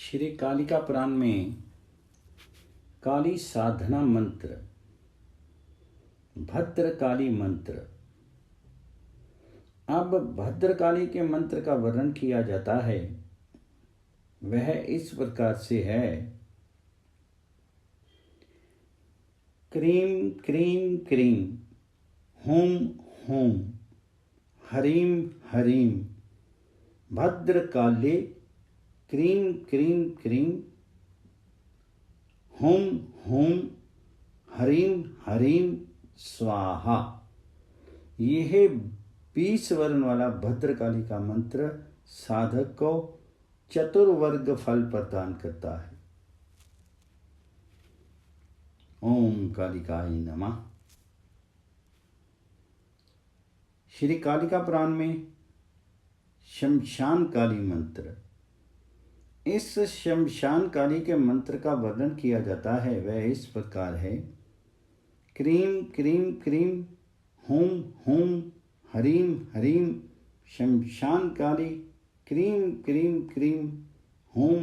श्री कालिका पुराण में काली साधना मंत्र, भद्रकाली मंत्र। अब भद्रकाली के मंत्र का वर्णन किया जाता है। वह इस प्रकार से है। क्रीं क्रीं क्रीं हूं हूं हरीं हरीं भद्रकाले क्रीं क्रीं क्रीं हूं हूं हरीं हरीं स्वाहा। यह 20 वर्ण वाला भद्रकाली का मंत्र साधक को चतुर्वर्ग फल प्रदान करता है। ओम कालिकाय नमः। श्री कालिका पुराण में शमशान काली मंत्र। इस शमशान काली के मंत्र का वर्णन किया जाता है। वह इस प्रकार है। क्रीं क्रीं क्रीं हूं हूं हरीं हरीं शमशान काली क्रीं क्रीं क्रीं हूं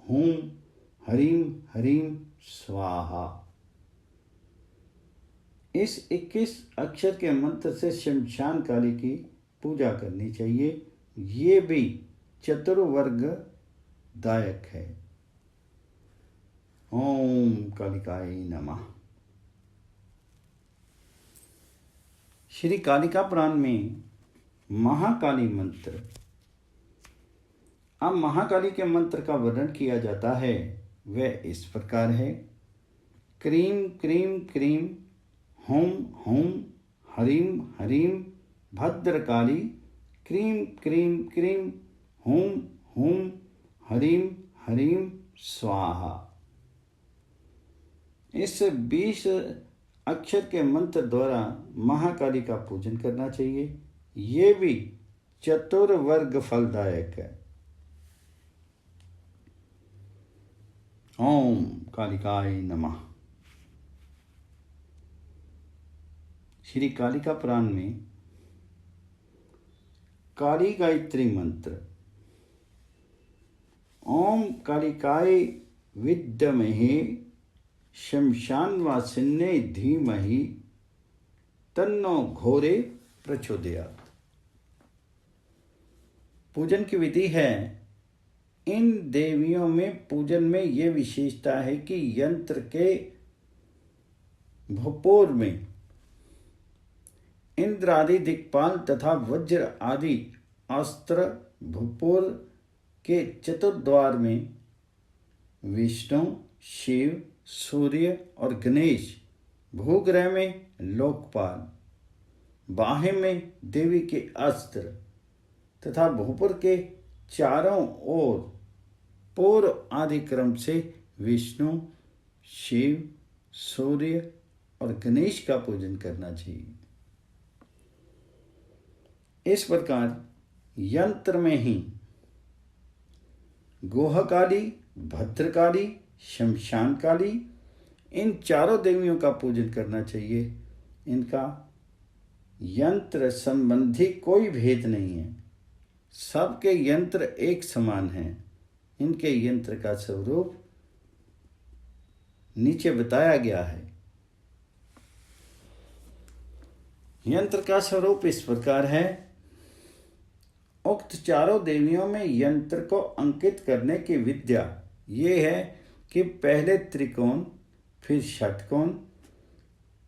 हूं हरीं हरीं स्वाहा। इस 21 अक्षर के मंत्र से शमशान काली की पूजा करनी चाहिए। ये भी चतुर्वर्ग दायक है। ओम कालिकाय नमः। श्री कालिका पुराण में महाकाली मंत्र। अब महाकाली के मंत्र का वर्णन किया जाता है। वह इस प्रकार है। क्रीं क्रीं क्रीं हूं हूं हरीं हरीं भद्रकाली क्रीं क्रीं क्रीं हूं हूं हरीं हरीं स्वाहा। इस 20 अक्षर के मंत्र द्वारा महाकाली का पूजन करना चाहिए। ये भी चतुर्वर्ग फलदायक है। ओम कालिकाय नमः। श्री कालिका पुराण में काली गायत्री मंत्र। ओम कालिकाय विद्महे शमशानवासिन्यै धीमहि तन्नो घोरे प्रचोदयात्। पूजन की विधि है। इन देवियों में पूजन में यह विशेषता है कि यंत्र के भोपोर में इंद्र आदि दिक्पाल तथा वज्र आदि अस्त्र, भूपोर के चतुर्द्वार में विष्णु, शिव, सूर्य और गणेश, भूग्रह में लोकपाल, बाहें में देवी के अस्त्र तथा भूपुर के चारों ओर पूर्व आदि क्रम से विष्णु, शिव, सूर्य और गणेश का पूजन करना चाहिए। इस प्रकार यंत्र में ही गोहकाली, भद्रकाली, शमशान काली, इन चारों देवियों का पूजन करना चाहिए। इनका यंत्र संबंधी कोई भेद नहीं है। सबके यंत्र एक समान हैं। इनके यंत्र का स्वरूप नीचे बताया गया है। यंत्र का स्वरूप इस प्रकार है। उक्त चारों देवियों में यंत्र को अंकित करने की विद्या ये है कि पहले त्रिकोण, फिर षटकोण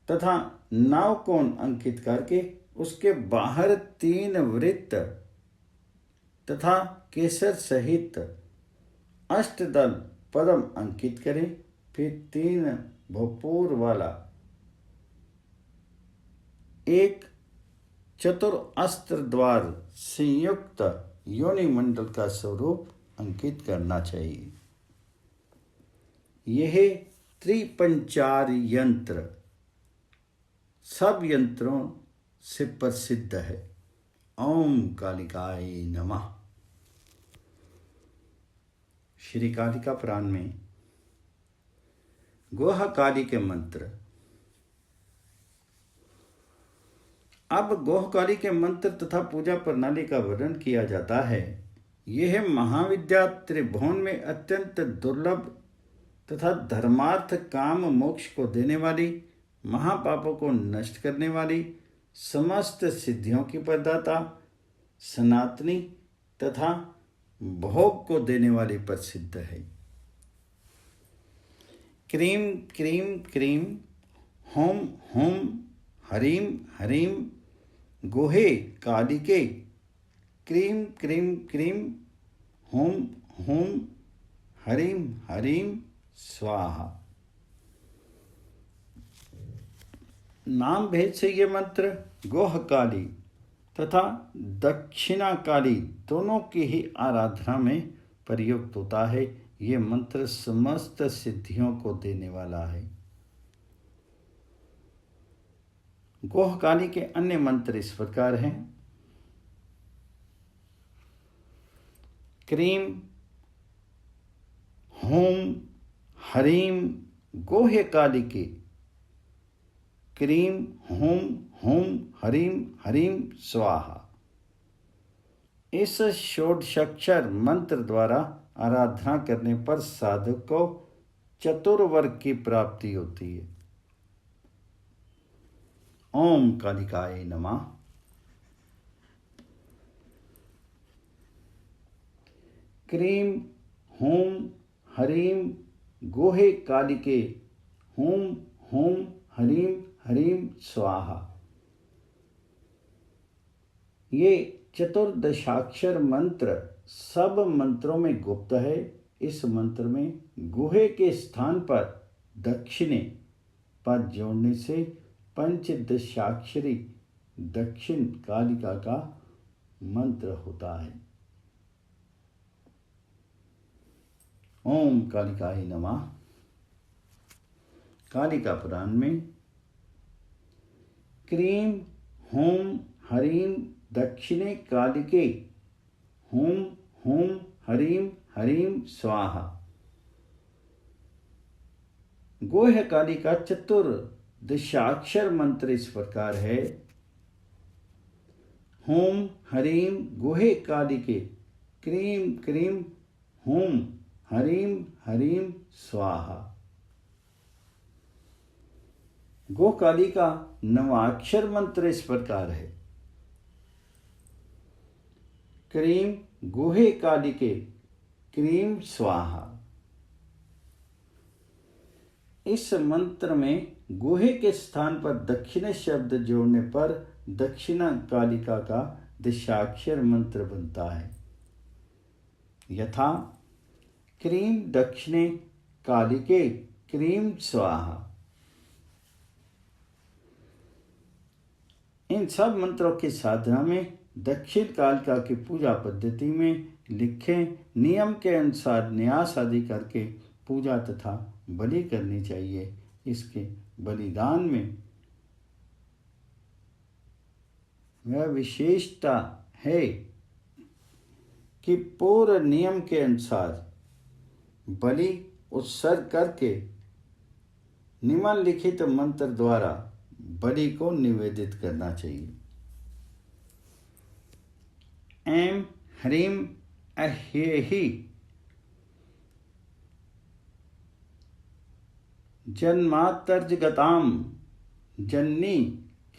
तथा नवकोण अंकित करके उसके बाहर 3 वृत्त तथा केसर सहित अष्टदल पद्म अंकित करें। फिर 3 भोपोर वाला एक चतुर अस्त्र द्वार संयुक्त योनि मंडल का स्वरूप अंकित करना चाहिए। यह त्रिपंचार यंत्र सब यंत्रों से प्रसिद्ध है। ओम कालिकाय नमः। श्री कालिका पुराण में गोहकाली के मंत्र। अब गोहकाली के मंत्र तथा पूजा प्रणाली का वर्णन किया जाता है। यह महाविद्या त्रिभुवन में अत्यंत दुर्लभ तथा धर्मार्थ काम मोक्ष को देने वाली, महापापों को नष्ट करने वाली, समस्त सिद्धियों की प्रदाता, सनातनी तथा भोग को देने वाली प्रसिद्ध है। क्रीम क्रीम क्रीम होम होम हरीम हरीम गोहे कालिके। क्रीम क्रीम क्रीम होम होम हरीम हरीम स्वाहा। नाम भेद से ये मंत्र गोह काली तथा दक्षिणा काली दोनों की ही आराधना में प्रयुक्त होता है। ये मंत्र समस्त सिद्धियों को देने वाला है। गोह काली के अन्य मंत्र इस प्रकार हैं। क्रीम होम हरीम गोहे कालिके। क्रीम होम होम हरीम हरीम स्वाहा। इस षोडशाक्षर मंत्र द्वारा आराधना करने पर साधक को चतुर्वर्ग की प्राप्ति होती है। ओम कालिकाय नमः। क्रीम होम हरीम गोहे कालिके होम होम हरीम हरीम स्वाहा। ये चतुर्दशाक्षर मंत्र सब मंत्रों में गुप्त है। इस मंत्र में गुहे के स्थान पर दक्षिणे पद जोड़ने से पंचदशाक्षरी दक्षिण कालिका का मंत्र होता है। ओम कालिकाय नमः। कालिका पुराण में क्रीम होम हरीम दक्षिणे कालिके होम होम हरीम हरीम स्वाहा। गोह काली का चतुर्दशाक्षर मंत्र इस प्रकार है। होम हरीम गोहे कालिके क्रीम क्रीम होम हरीम हरीम स्वाहा। गोकाली का नवाक्षर मंत्र इस प्रकार है। क्रीम गोहे कालिके क्रीम स्वाहा। इस मंत्र में गोहे के स्थान पर दक्षिण शब्द जोड़ने पर दक्षिणा कालिका का दशाक्षर मंत्र बनता है। यथा क्रीम दक्षिणे कालिके क्रीम स्वाहा। इन सब मंत्रों की साधना में दक्षिण कालिका की पूजा पद्धति में लिखे नियम के अनुसार न्यास आदि करके पूजा तथा बलि करनी चाहिए। इसके बलिदान में वह विशेषता है कि पूर्व नियम के अनुसार बलि उत्सर्ग करके निम्नलिखित मंत्र द्वारा बलि को निवेदित करना चाहिए। ऐं ह्रीं अह्येहि जन्मातर्जगतां जन्नी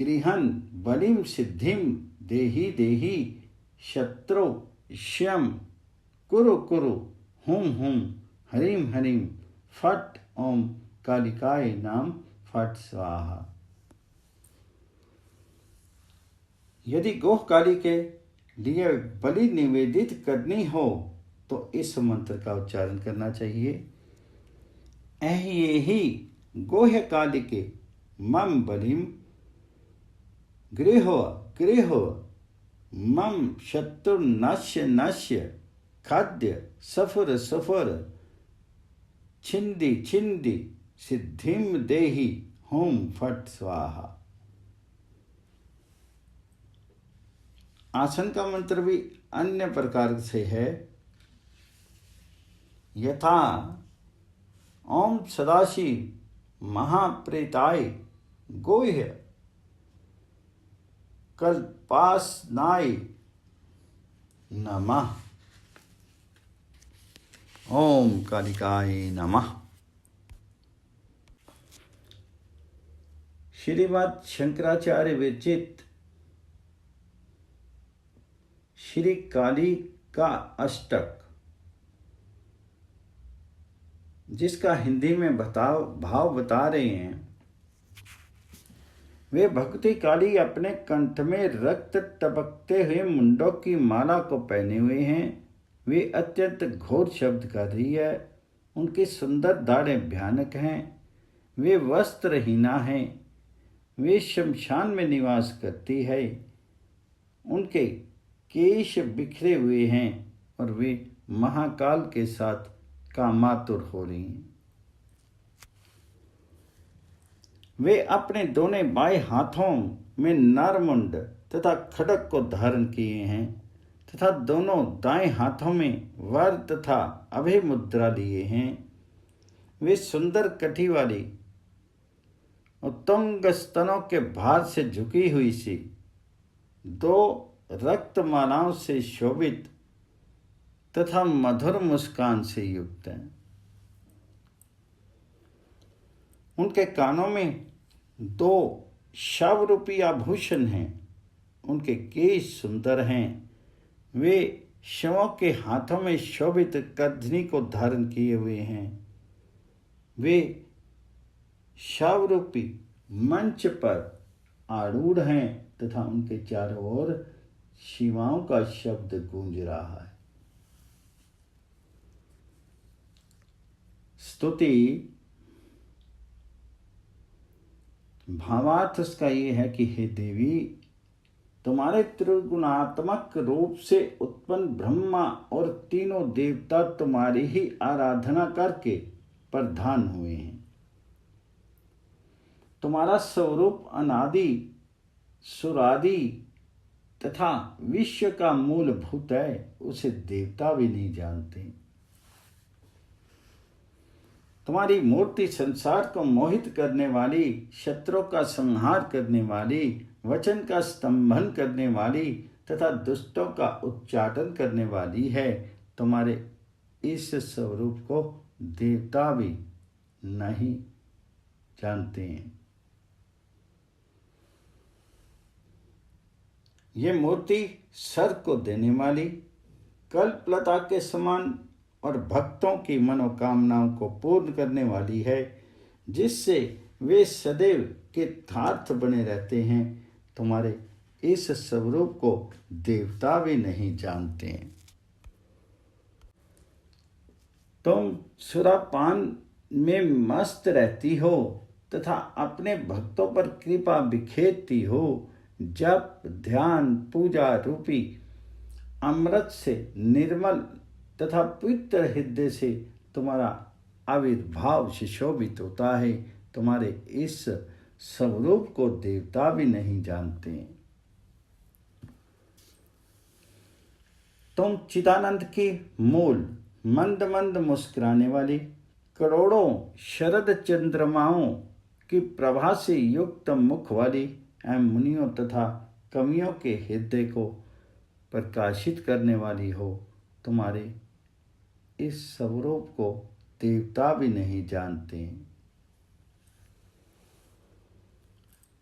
गृहन् बलिं सिद्धिं देहि देहि शत्रु श्यं कुरु कुरु हुं हुं हरीं हरीं फट् ओम कालिकाय नाम फट् स्वाहा। यदि गोह काली के लिए बलि निवेदित करनी हो तो इस मंत्र का उच्चारण करना चाहिए। अह्येहि गोह कालिके मम बलिम गृहो गृहो मम शत्रु नश्य नश्य खाद्य सफर सफर छिंदी छिंदी सिद्धिम देहि होम फट स्वाहा। आसन का मंत्र भी अन्य प्रकार से है। यथा ओम सदाशिव महाप्रेताय गोह्य कल्पासनाय नमः। ओम कालिकाय नमः। श्रीमद् शंकराचार्य विरचित श्री काली का अष्टक, जिसका हिंदी में भाव बता रहे हैं। वे भक्ति काली अपने कंठ में रक्त टपकते हुए मुंडों की माला को पहने हुए हैं। वे अत्यंत घोर शब्द कर रही है। उनकी सुंदर दाढ़ें भयानक हैं। वे वस्त्रहीना हैं। वे शमशान में निवास करती है। उनके केश बिखरे हुए हैं और वे महाकाल के साथ कामातुर हो रही हैं। वे अपने दोनों बाएं हाथों में नरमुंड तथा खड्ग को धारण किए हैं तथा दोनों दाएं हाथों में वर तथा अभय मुद्रा लिए हैं। वे सुंदर कटी वाली उत्तुंग स्तनों के भार से झुकी हुई सी दो रक्तमालाओं से शोभित तथा मधुर मुस्कान से युक्त हैं। उनके कानों में दो शवरूपी आभूषण हैं। उनके केश सुंदर हैं। वे शवों के हाथों में शोभित कर्धनी को धारण किए हुए हैं। वे शवरूपी मंच पर आरूढ़ हैं तथा उनके चारों ओर शिवाओं का शब्द गूंज रहा है। स्तुति भावार्थ उसका ये है कि हे देवी, तुम्हारे त्रिगुणात्मक रूप से उत्पन्न ब्रह्मा और तीनों देवता तुम्हारी ही आराधना करके प्रधान हुए हैं। तुम्हारा स्वरूप अनादि सुरादि तथा विश्व का मूलभूत है। उसे देवता भी नहीं जानते। तुम्हारी मूर्ति संसार को मोहित करने वाली, शत्रु का संहार करने वाली, वचन का स्तंभन करने वाली तथा दुष्टों का उच्चाटन करने वाली है। तुम्हारे इस स्वरूप को देवता भी नहीं जानते हैं। ये मूर्ति स्वर्ग को देने वाली, कल्पलता के समान और भक्तों की मनोकामनाओं को पूर्ण करने वाली है, जिससे वे सदैव कृतार्थ बने रहते हैं। तुम्हारे इस स्वरूप को देवता भी नहीं जानते हैं। तुम सुरापान में मस्त रहती हो तथा अपने भक्तों पर कृपा बिखेरती हो। जप ध्यान पूजा रूपी अमृत से निर्मल तथा पवित्र हृदय से तुम्हारा आविर्भाव सुशोभित होता है। तुम्हारे इस स्वरूप को देवता भी नहीं जानते। तुम चिदानंद की मूल मंद मंद मुस्कुराने वाली, करोड़ों शरद चंद्रमाओं की प्रभा से युक्त मुख वाली एवं मुनियों तथा कवियों के हृदय को प्रकाशित करने वाली हो। तुम्हारे इस स्वरूप को देवता भी नहीं जानते।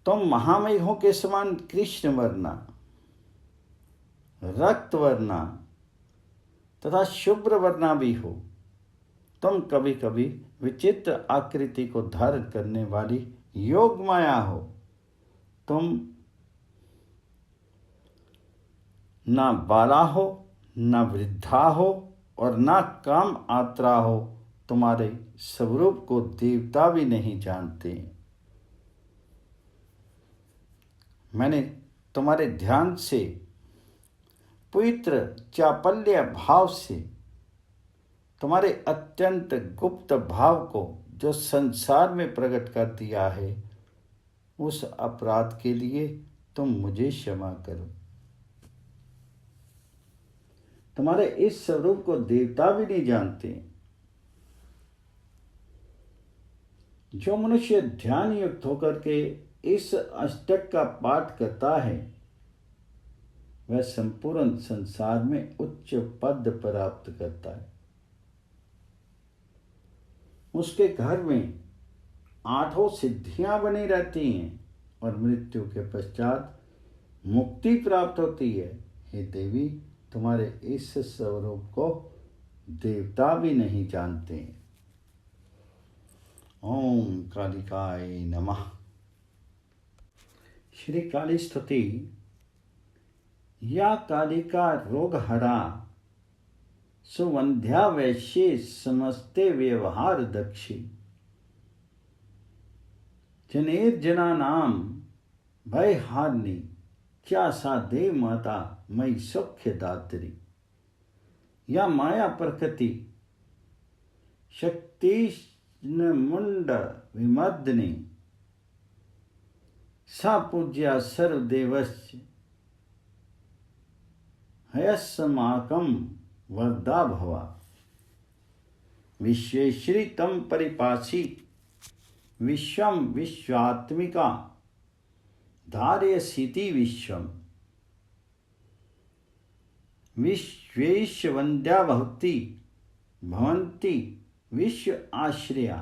तुम महामेघों के समान कृष्ण वर्णा, रक्त वर्णा तथा शुभ्र वर्णा भी हो। तुम कभी कभी विचित्र आकृति को धारण करने वाली योग माया हो। तुम ना बाला हो, ना वृद्धा हो और ना काम आत्रा हो। तुम्हारे स्वरूप को देवता भी नहीं जानते। मैंने तुम्हारे ध्यान से पवित्र चापल्य भाव से तुम्हारे अत्यंत गुप्त भाव को जो संसार में प्रकट कर दिया है, उस अपराध के लिए तुम मुझे क्षमा करो। तुम्हारे इस स्वरूप को देवता भी नहीं जानते। जो मनुष्य ध्यान युक्त होकर के इस अष्टक का पाठ करता है, वह संपूर्ण संसार में उच्च पद प्राप्त करता है। उसके घर में 8 सिद्धियां बनी रहती हैं और मृत्यु के पश्चात मुक्ति प्राप्त होती है। हे देवी, तुम्हारे इस स्वरूप को देवता भी नहीं जानते। ओम कालिकाय नमः। श्री काली स्तुति। या कालिका रोगहरा सुवंध्या वैश्ये समस्ते व्यवहार दक्षी जनेर्जनानां भयहारिणी क्या सा देव माता मई सौख्य दात्री। या माया प्रकृति शक्तिष्ण मुंड विमर्दिनी सा पूज्या सर्वदेवस्य हयस्माकं वरदा भवा। विश्वेश्वरी तम परिपासी विश्वम विश्वात्मिका धारयसीति विश्वम। विश्वेश वंद्या भक्ति भवन्ति विश्व आश्रया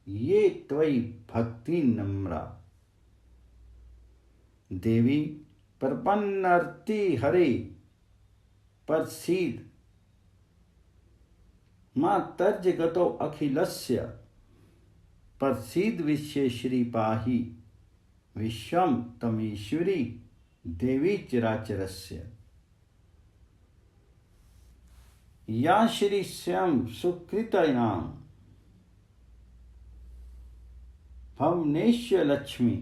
ये त्वयि भक्ति नम्रा। देवी प्रपन्नर्ति हरे परसीद मां तर्ज गतो अखिलस्य परसीद विश्वेश्वरी पाहि विश्वम तमीश्वरी देवी चराचरस्य। या श्री स्वयं सुकृतयां भवनेश्वर लक्ष्मी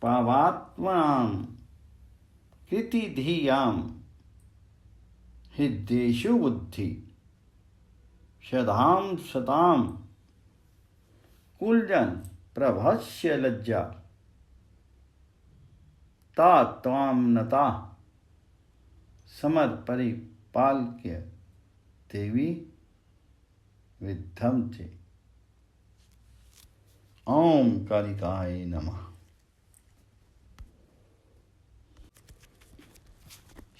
पावात्मनां कृतिधियां हृद्येषु बुद्धि सदां सतां कुलजन प्रभस्य लज्जा ता त्वां नता समर परिपाल्य देवी विद्धं चे। ओम कालिकाय नमः।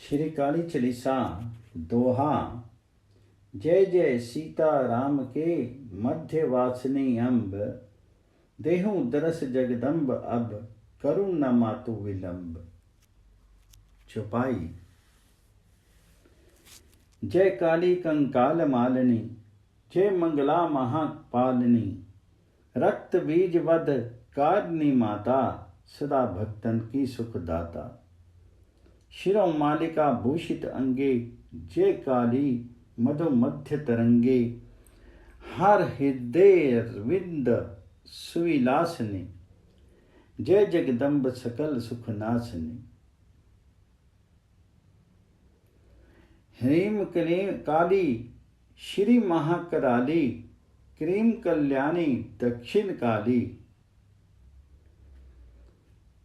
श्री काली चालीसा दोहा। जय जय सीता राम के मध्य वासनी अम्ब देहु दरस जगदम्ब अब करुण न मातु विलंब। चौपाई। जय काली कंकाल मालिनी जय मंगला महापालिनी रक्त बीज वध कारिणी माता सदा भक्तन की सुखदाता। शिरो मालिका भूषित अंगे जय काली मधु मध्य तरंगे हर हृदय विंद सुविलासनी जय जगदम्ब सकल सुखनाशनी। ह्रीम क्लीम काली श्री महाकराली क्रीम कल्याणी दक्षिण काली।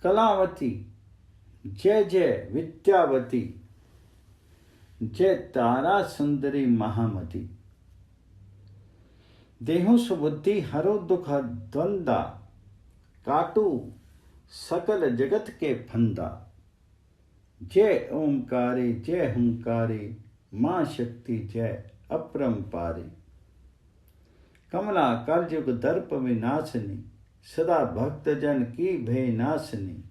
कलावती जय जय विद्यावती जय तारा सुंदरी महामती। देहु सुबुद्धि हरो दुख द्वंदा काटू सकल जगत के फंदा। जय ओंकारे जय हुंकारे मां शक्ति जय अपरंपारे। कमला कलयुग दर्प विनाशनी सदा भक्त जन की भय नाशनी।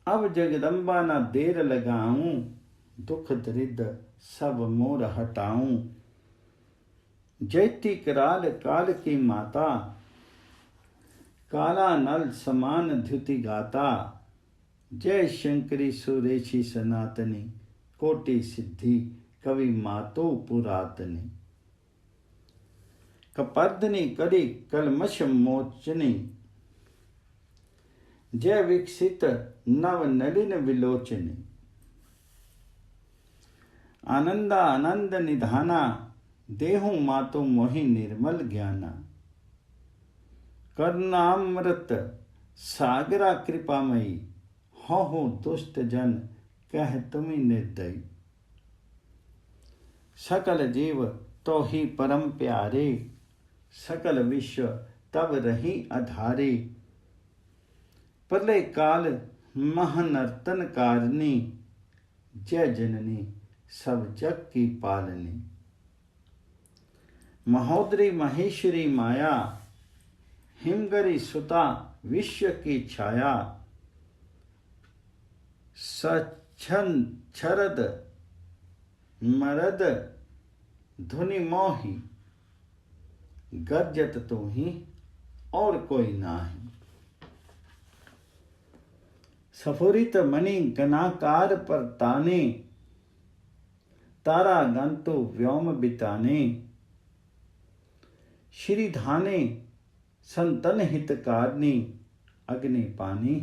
अब जगदम्बा न देर लगाऊं दुख दरिद्र सब मोर हटाऊं। जयति कराल काल की माता काला नल समान द्युति गाता। जय शंकरी सुरेशी सनातनी कोटि सिद्धि कवि मातो पुरातनी। कपर्दनी करी कलमश मोचनी जय विकसित नव नलिन विलोचनी। आनंदा आनंद निधाना देहु मातो मोहि निर्मल ज्ञाना। करुणामृत सागरा कृपामयी हो दुष्ट जन कह तुम्ही निर्दयी। सकल जीव तो ही परम प्यारे सकल विश्व तब रही आधारे। प्रलय काल महानर्तन कारिणी जय जननी सब जग की पालनी। महोदरी महेश्वरी माया, हिमगरी सुता विश्व की छाया, सच्छन छरद मरद धुनि मोही, गरजत तू ही और कोई नाही। स्फुरित मणि गणाकार पर ताने, तारा गंतु व्योम बिताने, श्री धाने संतन हितकारनी, अग्नि पानी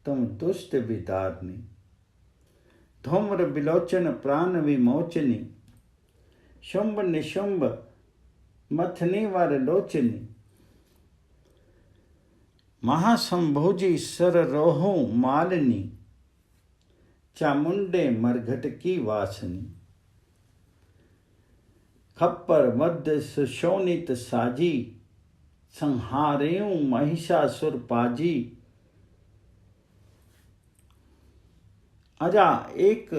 तुम दुष्ट विदारनी। धूम्र बिलोचन प्राण विमोचनी, शुंभ निशुंभ मथनी वर लोचनी, महासंभोजी सर रोहू मालनी, चामुंडे मरघट की वासनी। खप्पर मध्य सुशोणित साजी, संहारेऊ महिषासुर पाजी। अजा एक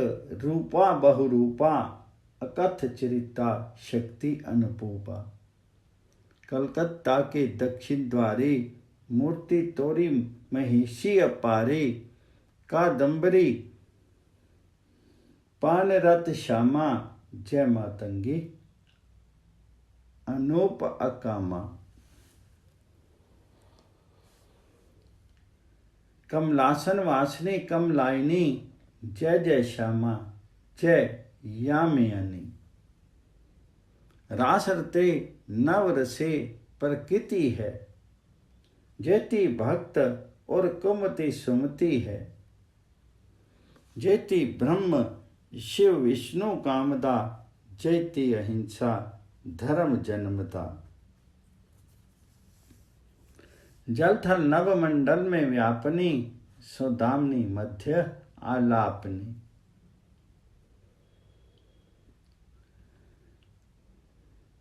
रूपा बहुरूपा, अकथ चरिता शक्ति अनुपूपा। कलकत्ता के दक्षिण द्वारे, मूर्ति तोरी महिषी अपारे। कादंबरी पानरत श्यामा, जय मातंगी अनूप अकामा। कमलासन वासनी कमलाइनी, जय जय श्यामा जय यामिनी। रास रते नव रसे प्रकृति है, जेती भक्त और कुमति सुमति है। जेती ब्रह्म शिव विष्णु कामदा, जयती अहिंसा धर्म जन्मता। जलथल नवमंडल में व्यापनी, सुदामनी मध्य आलापनी।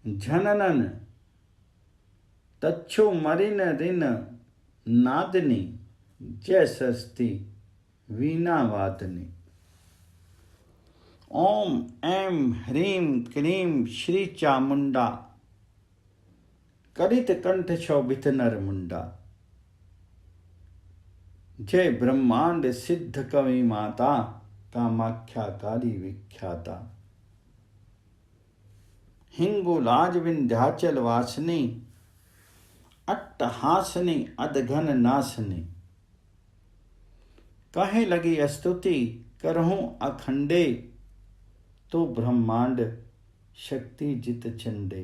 झननन तच्छु मरिन रिन नादनी, जय सरस्ती वीणा वादनी। ओम ऐं ह्रीं क्लीं श्री चामुंडा, कलित कंठ शोभित नर मुंडा। जय ब्रह्मांड सिद्ध कवि माता, कामाख्या काली विख्याता। हिंगुलाज विंध्याचल वासनी, अट्टहासनी अधघन नासनी। कहे लगी स्तुति करहूं अखंडे, तो ब्रह्मांड शक्ति जित चंडे।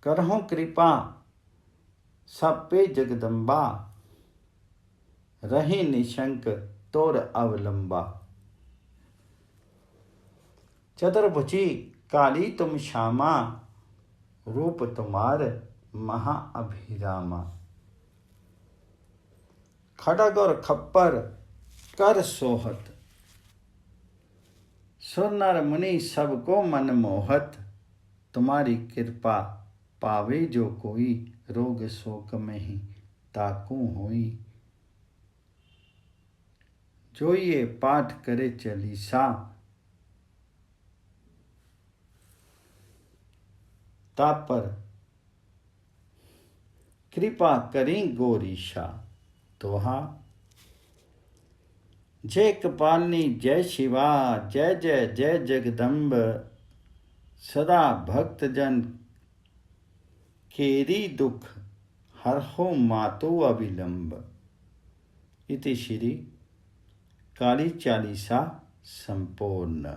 करहूं कृपा सब पे जगदम्बा, रही निशंक तोर अवलंबा। चतुर्भुजी काली तुम श्यामा, रूप तुम्हार महाअभिरामा। खड़ग और खप्पर कर सोहत, सुर नर मुनि सबको मन मोहत। तुम्हारी कृपा पावे जो कोई, रोग शोक में ही ताकू होई। जो ये पाठ करे चालीसा, तापर कृपा करी गोरीशा। दोहा। जय कपालिनी जय शिवा, जय जय जय जगदम्ब। सदा भक्त जन केरी दुख, हरहो मातो अविलंब। इति श्री काली चालीसा संपूर्ण।